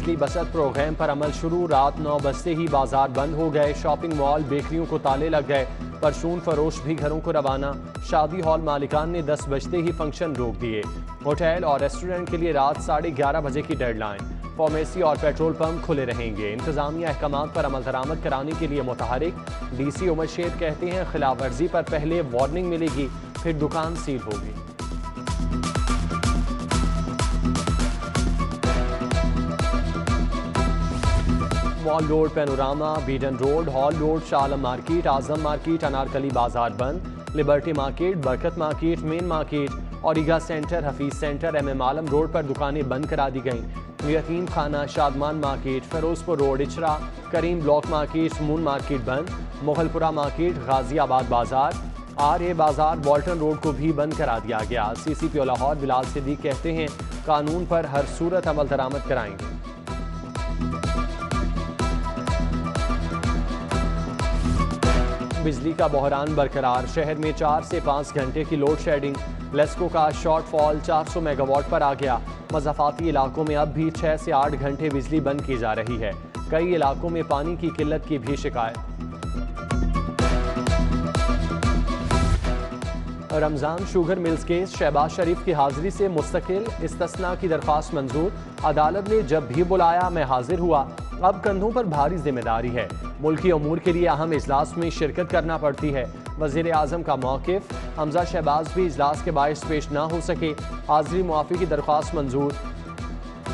बिजली बचत प्रोग्राम पर अमल शुरू। रात 9 बजते ही बाजार बंद हो गए। शॉपिंग मॉल बेकरियों को ताले लग गए। परचून फरोश भी घरों को रवाना। शादी हॉल मालिकान ने 10 बजते ही फंक्शन रोक दिए। होटल और रेस्टोरेंट के लिए रात 11:30 बजे की डेडलाइन। फार्मेसी और पेट्रोल पंप खुले रहेंगे। इंतजामिया अहकामात पर अमल दरामद कराने के लिए मुतहरिक। DC उमर शेर कहते हैं खिलाफ वर्जी पर पहले वार्निंग मिलेगी, फिर दुकान सील होगी। Mall road, Panorama, Beadon road, hall road, Shah Alam market, Azam market, Anarkali बाजार बंद। Liberty market, Barkat market, main market और ईगा centre, Hafeez centre, MM Alam road पर दुकानें बंद करा दी गईं। Yateem Khana, Shadman market, Ferozepur road, Ichhra, Karim block market, moon market बंद। मुगलपुरा मार्केट, गाजियाबाद बाजार, RA बाजार, वॉल्टन रोड को भी बंद करा दिया गया। CCPO लाहौर बिलाल सिद्दीक कहते हैं कानून पर हर सूरत अमल दरामद कराएंगे। बिजली का बहरान बरकरार। शहर में 4 से 5 घंटे की लोड शेडिंग। लेस्को का शॉर्टफॉल 400 मेगावाट पर आ गया। मज़ाफ़ाती इलाकों में अब भी 6 से 8 घंटे बिजली बंद की जा रही है। कई इलाकों में पानी की किल्लत की भी शिकायत। Ramzan sugar mills case, Shahbaz Sharif की हाजिरी से मुस्तकिल। इस्तिस्ना की दरख्वास्त मंजूर। अदालत ने जब भी बुलाया मैं हाजिर हुआ। अब कंधों पर भारी जिम्मेदारी है। मुल्की अमूर के लिए अहम इजलास में शिरकत करना पड़ती है। वज़ीर आज़म का मौक़िफ़। हमजा शहबाज भी इजलास के बायस पेश ना हो सके। हाजिरी मुआफ़ी की दरख्वास्त मंजूर।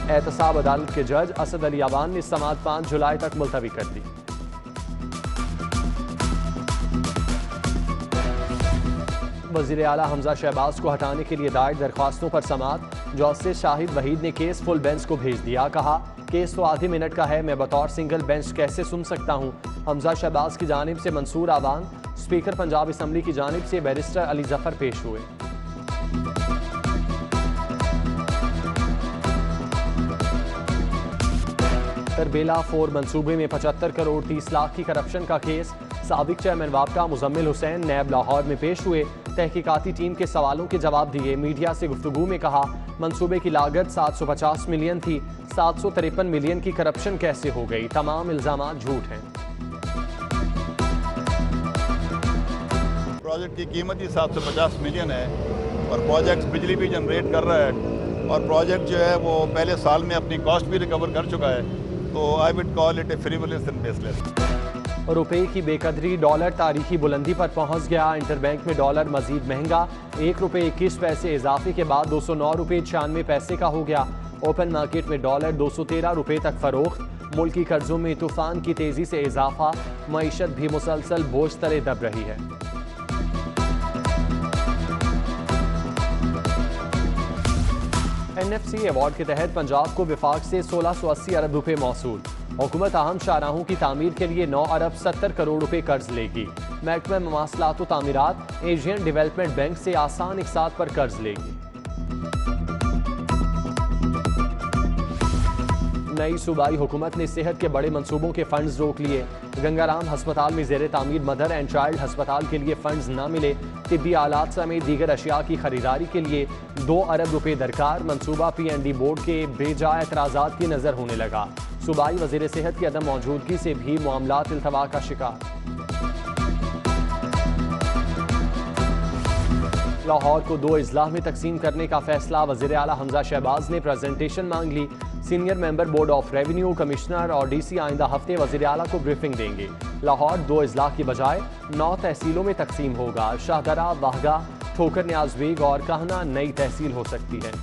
एहतसाब अदालत के जज असद अली अवान ने समाअत 5 जुलाई तक मुलतवी कर दी। वज़ीर आला हमजा शहबाज को हटाने के लिए दायर दरख्वास्तों पर समाअत। जस्टिस शाहिद वहीद ने केस फुल बेंच को भेज दिया। कहा केस तो आधे मिनट का है, मैं बतौर सिंगल बेंच कैसे सुन सकता हूँ। हमजा शहबाज की जानिब से मंसूर आवान, स्पीकर पंजाब असम्बली की जानिब से बैरिस्टर अली जफर पेश हुए। तरबेला 4 मंसूबे में 75 करोड़ 30 लाख की करप्शन का केस। साबिक चेयरमैन वापटा मुजम्मिल हुसैन नैब लाहौर में पेश हुए। तहकीकाती टीम के सवालों के जवाब दिए। मीडिया से गुफ्तगू में कहा मंसूबे की लागत 750 मिलियन थी, 753 मिलियन की करप्शन कैसे हो गई। तमाम इल्जामात झूठ हैं। प्रोजेक्ट की कीमत ही 750 मिलियन है और प्रोजेक्ट बिजली भी जनरेट कर रहा है और प्रोजेक्ट जो है वो पहले साल में अपनी कॉस्ट भी रिकवर कर चुका है। तो I would call it A frivolous and baseless. रुपए की बेकदरी, डॉलर तारीखी बुलंदी पर पहुंच गया। इंटरबैंक में डॉलर मजीद महंगा। 1 रुपये 21 पैसे इजाफे के बाद 209 रुपये 96 पैसे का हो गया। ओपन मार्केट में डॉलर 213 रुपये तक फरोख्त। मुल्की कर्जों में तूफान की तेजी से इजाफा। मईशत भी मुसलसल बोझ तले दब रही है। NFC अवार्ड के तहत पंजाब को विफाक से 1680 अरब रुपए मौसूल। हुकूमत अहम शाहराहों की तामीर के लिए 9 अरब 70 करोड़ रुपए कर्ज लेगी। महकमा मवासलात व तामीरात एशियन डेवलपमेंट बैंक से आसान इकसात पर कर्ज लेगी। नई सूबाई हुकूमत ने सेहत के बड़े मंसूबों के फंड्स रोक लिए। गंगाराम हस्पताल में ज़ेरे तामीर मदर एंड चाइल्ड हस्पताल के लिए फंड्स न मिले। तिब्बी आलात समेत दीगर अशिया की खरीदारी के लिए 2 अरब रुपए दरकार। मंसूबा PND बोर्ड के बेजा एतराज़ात की नज़र होने लगा। सूबाई वज़ीर सेहत की अदम मौजूदगी से भी मामलात इल्तवा का शिकार। लाहौर को 2 अजलाह में तकसीम करने का फैसला। वज़ीर आला हमजा शहबाज ने प्रेजेंटेशन मांग ली। Senior member board of revenue, commissioner और DC आइंदा हफ्ते वज़ीर आला को ब्रीफिंग देंगे। लाहौर 2 अजलाह की बजाय 9 तहसीलों में तकसीम होगा। शाहदरा, वाहगा, ठोकर न्याज़बेग और कहना नई तहसील हो सकती है।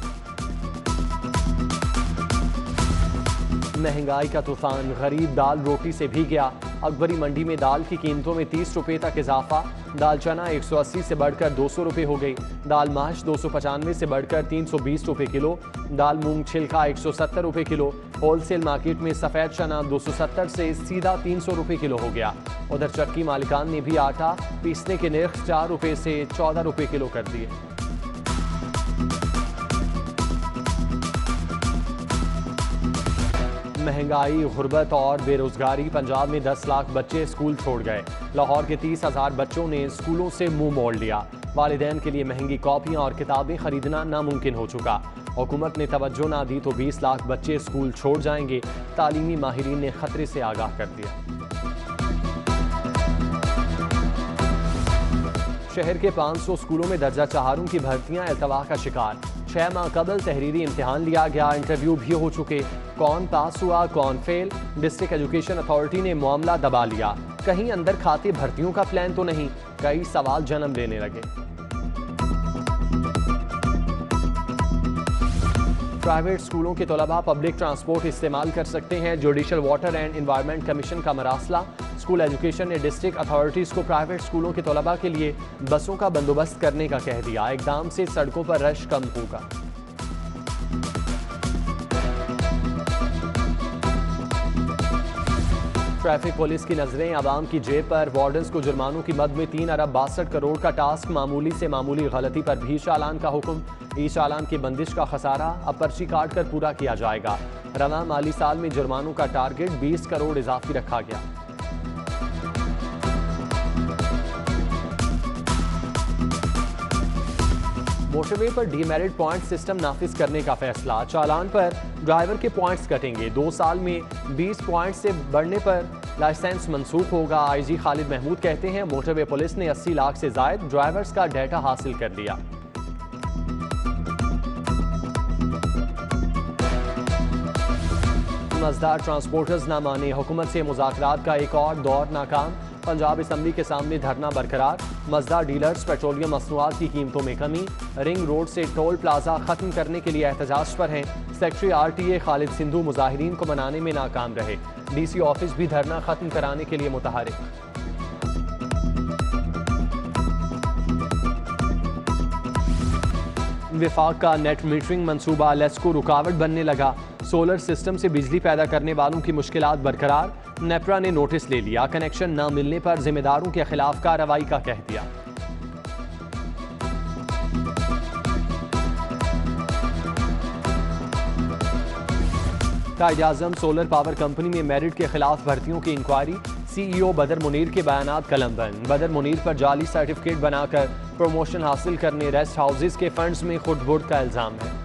महंगाई का तूफान, गरीब दाल रोटी से भी गया। अकबरी मंडी में दाल की कीमतों में 30 रुपये तक इजाफा। दाल चना 180 से बढ़कर 200 रुपये हो गई। दाल माश 295 से बढ़कर 320 रुपये किलो। दाल मूंग छिलका 170 रुपये किलो। होलसेल मार्केट में सफ़ेद चना 270 से सीधा 300 रुपये किलो हो गया। उधर चक्की मालिकान ने भी आटा पीसने के निर्ख 4 रुपये से 14 रुपये किलो कर दिए। महंगाई, गुर्बत और बेरोजगारी। पंजाब में 10 लाख बच्चे स्कूल छोड़ गए। लाहौर के 30,000 बच्चों ने स्कूलों से मुंह मोड़ लिया। वालिदैन के लिए महंगी कॉपियां और किताबें खरीदना नामुमकिन हो चुका। हुकूमत ने तवज्जो ना दी तो 20 लाख बच्चे स्कूल छोड़ जाएंगे, तालीमी माहिरीन ने खतरे से आगाह कर दिया। शहर के 500 स्कूलों में दर्जा चहारों की भर्तियां अल्तवा का शिकार। 6 माह कबल तहरीरी इम्तिहान लिया गया, इंटरव्यू भी हो चुके, कौन पास हुआ कौन फेल, डिस्ट्रिक्ट एजुकेशन अथॉरिटी ने मामला दबा लिया। कहीं अंदर खाते भर्तियों का प्लान तो नहीं, कई सवाल जन्म लेने लगे। प्राइवेट स्कूलों के तलबा पब्लिक ट्रांसपोर्ट इस्तेमाल कर सकते हैं, judicial water and environment commission का मरासला। स्कूल एजुकेशन ने डिस्ट्रिक्ट अथॉरिटीज़ को प्राइवेट स्कूलों के तलबा के लिए बसों का बंदोबस्त करने का कह दिया। इक़दाम से सड़कों पर रश कम होगा। ट्रैफिक पुलिस की नजरें आवाम की जेब पर, वार्डन्स को जुर्मानों की मद में 3 अरब 62 करोड़ का टास्क, मामूली से मामूली गलती पर भी चालान का हुक्म। ई चालान की बंदिश का खसारा अब पर्ची काट कर पूरा किया जाएगा। रवां माली साल में जुर्मानों का टारगेट 20 करोड़ इजाफी रखा गया। मोटरवे पर डीमेरिट पॉइंट सिस्टम नाफिज करने का फैसला। चालान पर ड्राइवर के पॉइंट्स कटेंगे। 2 साल में 20 पॉइंट से बढ़ने पर लाइसेंस मंसूख होगा। आईजी खालिद महमूद कहते हैं मोटरवे पुलिस ने 80 लाख से जायद ड्राइवर्स का डाटा हासिल कर लिया। मजदार ट्रांसपोर्टर्स ना माने, हुकूमत से मुज़ाकरात का एक और दौर नाकाम। पंजाब असम्बली के सामने धरना बरकरार। मजदार डीलर्स पेट्रोलियम मसनूआत की कीमतों में कमी, रिंग रोड से टोल प्लाजा खत्म करने के लिए एहतजाज पर हैं। सेक्रेटरी RTA खालिद सिंधु मुजाहिरीन को मनाने में नाकाम रहे। DC ऑफिस भी धरना खत्म कराने के लिए मुतहरिक। विफाक का नेट मीटरिंग मंसूबा लेस्को रुकावट बनने लगा। सोलर सिस्टम से बिजली पैदा करने वालों की मुश्किलात बरकरार। नेपरा ने नोटिस ले लिया, कनेक्शन न मिलने पर जिम्मेदारों के खिलाफ कार्रवाई का कह दिया। कायद-ए-आज़म सोलर पावर कंपनी में मेरिट के खिलाफ भर्तियों की इंक्वायरी। CEO बदर मुनीर के बयानात कलमबंद। बदर मुनीर पर जाली सर्टिफिकेट बनाकर प्रमोशन हासिल करने, रेस्ट हाउसेज के फंड्स में खुर्द-बुर्द का इल्जाम है।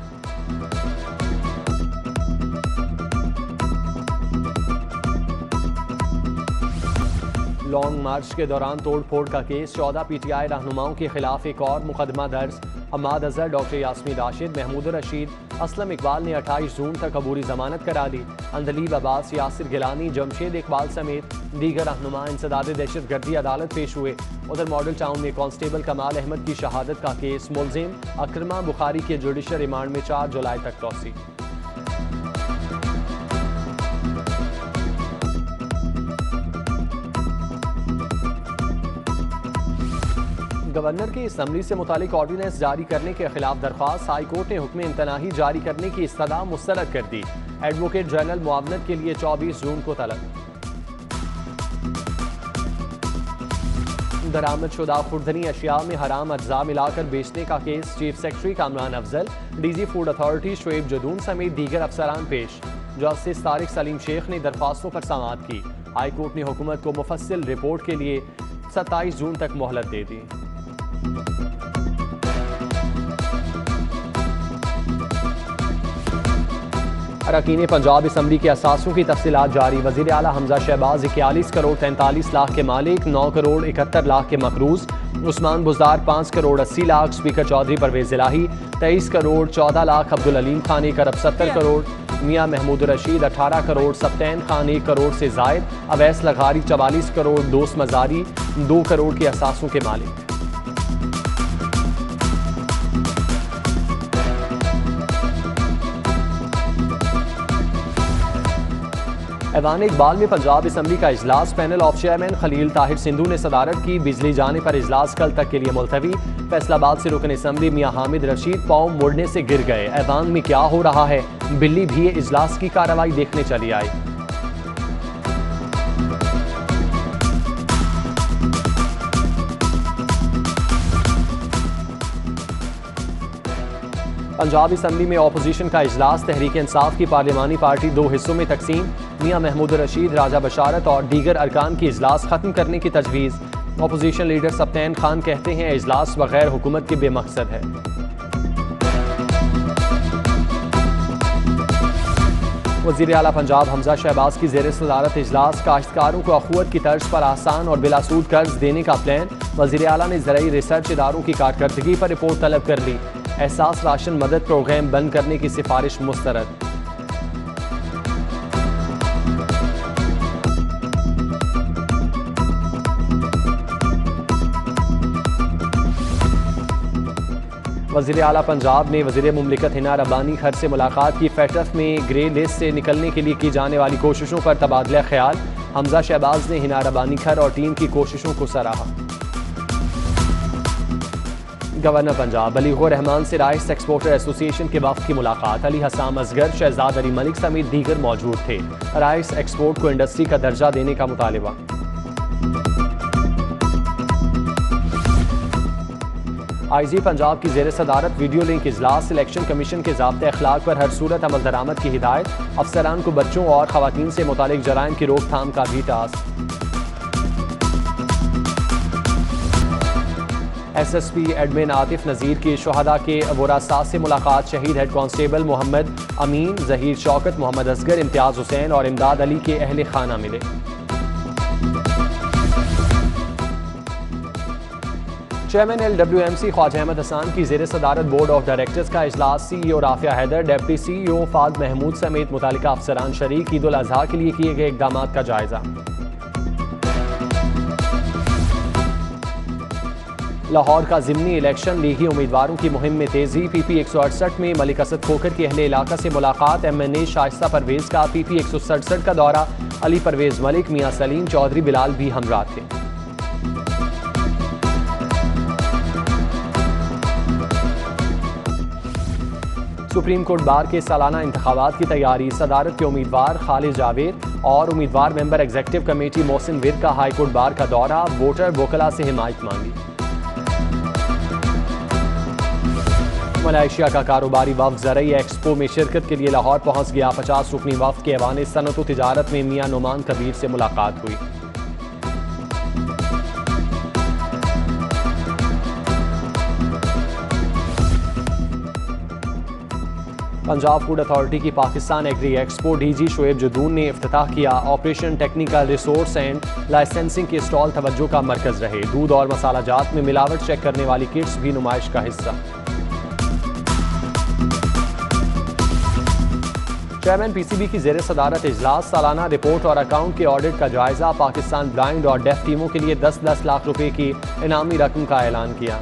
लॉन्ग मार्च के दौरान तोड़-फोड़ का केस। 14 PTI रहनुमाओं के खिलाफ एक और मुकदमा दर्ज। हम्माद अजहर, डॉक्टर यास्मीन राशिद, महमूद रशीद, असलम इकबाल ने 28 जून तक अबूरी जमानत करा दी। अंदलीब अब्बास, यासिर गिलानी, जमशेद इकबाल समेत दीगर रहनुमा इंसदाद दहशतगर्दी अदालत पेश हुए। उधर मॉडल टाउन में कांस्टेबल कमाल अहमद की शहादत का केस। मुलजिम अकरमा बुखारी के जुडिशल रिमांड में 4 जुलाई तक तौसी। गवर्नर की असम्बली से मुतालिक ऑर्डिनेंस जारी करने के खिलाफ दरख्वास्त। हाई कोर्ट ने हुक्म इंतनाही जारी करने की इस्तदा मुस्तरद कर दी। एडवोकेट जनरल मुआवनत के लिए 24 जून को तलब। दरामदशुदा खुर्दनी अशिया में हराम अज्जा मिलाकर बेचने का case. Chief secretary Kamran Afzal, DG food authority Shoaib Jadoon समेत दीगर अफसरान पेश। जस्टिस तारिक सलीम शेख ने दरख्वास्तों पर समाअत की। हाई कोर्ट ने हुकूमत को मुफस्सिल रिपोर्ट के लिए 27 जून तक मोहलत दे दी। अरकान पंजाब असम्बली के असासों की तफसीलात जारी। वज़ीर आला हमजा शहबाज 41 करोड़ 43 लाख के मालिक, 9 करोड़ 71 लाख के मकरूज। उस्मान बुज़दार 5 करोड़ 80 लाख। स्पीकर चौधरी परवेज़ इलाही 23 करोड़ 14 लाख। अब्दुल अलीम खान 1 अरब 70 करोड़। मियाँ महमूद रशीद 18 करोड़। सप्तैन खान 1 करोड़ से जायद। अवैस लगारी 44 करोड़। दोस्त मजारी 2 करोड़ के असासों के मालिक। ऐवान इकबाल में पंजाब असम्बली का इजलास। Panel of chairman Khalil Tahir Sindhu ने सदारत की। बिजली जाने पर इजलास कल तक के लिए मुलतवी। फैसलाबाद से रुकन असम्बली मियाँ हामिद रशीद पाँव मुड़ने से गिर गए। ऐवान में क्या हो रहा है, बिल्ली भी इजलास की कार्रवाई देखने चली आई। पंजाब असम्बली में अपोजिशन का इजलास। तहरीक इंसाफ की पार्लिमानी पार्टी 2 हिस्सों में तकसीम। मियाँ महमूद रशीद, राजा बशारत और दीगर अरकान की इजलास खत्म करने की तजवीज़। अपोजिशन लीडर सप्तैन खान कहते हैं इजलास बगैर हुकूमत के बेमकसद है। वज़ीर आला पंजाब हमजा शहबाज की ज़ेर सदारत इजलास, काश्तकारों को अखुवत की तर्ज पर आसान और बिलासूद कर्ज देने का प्लान। वज़ीर आला ने ज़राई रिसर्च इदारों की कारकर्दगी पर रिपोर्ट तलब कर ली। एहसास राशन मदद प्रोग्राम बंद करने की सिफारिश मुस्तरद। वज़ीर आला पंजाब ने वज़ीर मुमलिकत हिना रब्बानी खर से मुलाकात की। फेटफ में ग्रे लिस्ट से निकलने के लिए की जाने वाली कोशिशों पर तबादला ख्याल। हमजा शहबाज ने हिना रब्बानी खर और टीम की कोशिशों को सराहा। गवर्नर पंजाब बलीगुर रहमान से राइस एक्सपोर्टर एसोसिएशन के वफ़द की मुलाकात। अली हसाम असगर, शहजाद अली मलिक समेत दीगर मौजूद थे। राइस एक्सपोर्ट को इंडस्ट्री का दर्जा देने का मुतालिबा। आईजी पंजाब की ज़ेर सदारत वीडियो लिंक इजलास। इलेक्शन कमीशन के ज़ाब्ते अखलाक पर हर सूरत अमल दरामद की हिदायत। अफसरान को बच्चों और ख़वातीन से मुतालिक जराइम की रोकथाम का भी task. SSP admin Atif Nazir की शुहदा के वरासा से मुलाकात। शहीद हेड कांस्टेबल मोहम्मद अमीन, जहीर शौकत, मोहम्मद असगर, इम्तियाज़ हुसैन और इमदाद अली के अहले खाना मिले। चेयरमैन LWMC ख्वाजा अहमद हसन की ज़ेर सदारत बोर्ड ऑफ डायरेक्टर्स का इजलास। CEO Rafia Haider, deputy CEO Fahad Mahmood समेत मुतालिका अफसरान शरीक। ईद उल अज़हा के लिए किए गए इक़दाम का जायजा। लाहौर का ज़िमनी इलेक्शन, लीगी उम्मीदवारों की मुहिम में तेज़ी। PP 168 में मलिक असद खोखर के अहले इलाका से मुलाकात। MNA शाइस्ता परवेज़ का PP 167 का दौरा। अली परवेज़ मलिक, मियाँ सलीम चौधरी, बिलाल भी हमरा थे। सुप्रीम कोर्ट बार के सालाना इंतखाबात की तैयारी। सदारत के उम्मीदवार खालिद जावेद और उम्मीदवार मेंबर एग्जीक्यूटिव कमेटी मोहसिन वीर का हाई कोर्ट बार का दौरा। वोटर वोकला से हिमायत मांगी। मलेशिया का कारोबारी वफ्द ज़राई एक्सपो में शिरकत के लिए लाहौर पहुंच गया। 50 रुकनी वफ्द के ऐवान सनत व तिजारत में मियां नुमान कबीर से मुलाकात हुई। पंजाब फूड अथॉरिटी की Pakistan agree expo DG Shoaib Jadoon ने इफ्तिताह किया। Operation technical resource and licensing के स्टॉल तवज्जो का मरकज रहे। दूध और मसाला जात में मिलावट चेक करने वाली किट्स भी नुमाइश का हिस्सा। चेयरमैन PCB की ज़ेर सदारत इजलास। सालाना रिपोर्ट और अकाउंट के ऑडिट का जायजा। पाकिस्तान ब्लाइंड और डेफ टीमों के लिए 10-10 लाख रुपए की इनामी रकम का ऐलान किया।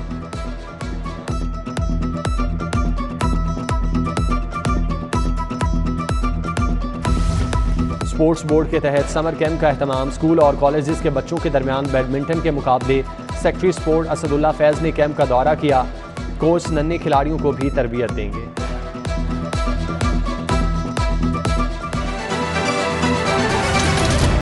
स्पोर्ट्स बोर्ड के तहत समर कैंप का एहतमाम। स्कूल और कॉलेजेस के बच्चों के दरमियान बैडमिंटन के मुकाबले। सेक्रेटरी स्पोर्ट असदुल्ला फैज़ ने कैंप का दौरा किया। कोच नन्हे खिलाड़ियों को भी तरबियत देंगे।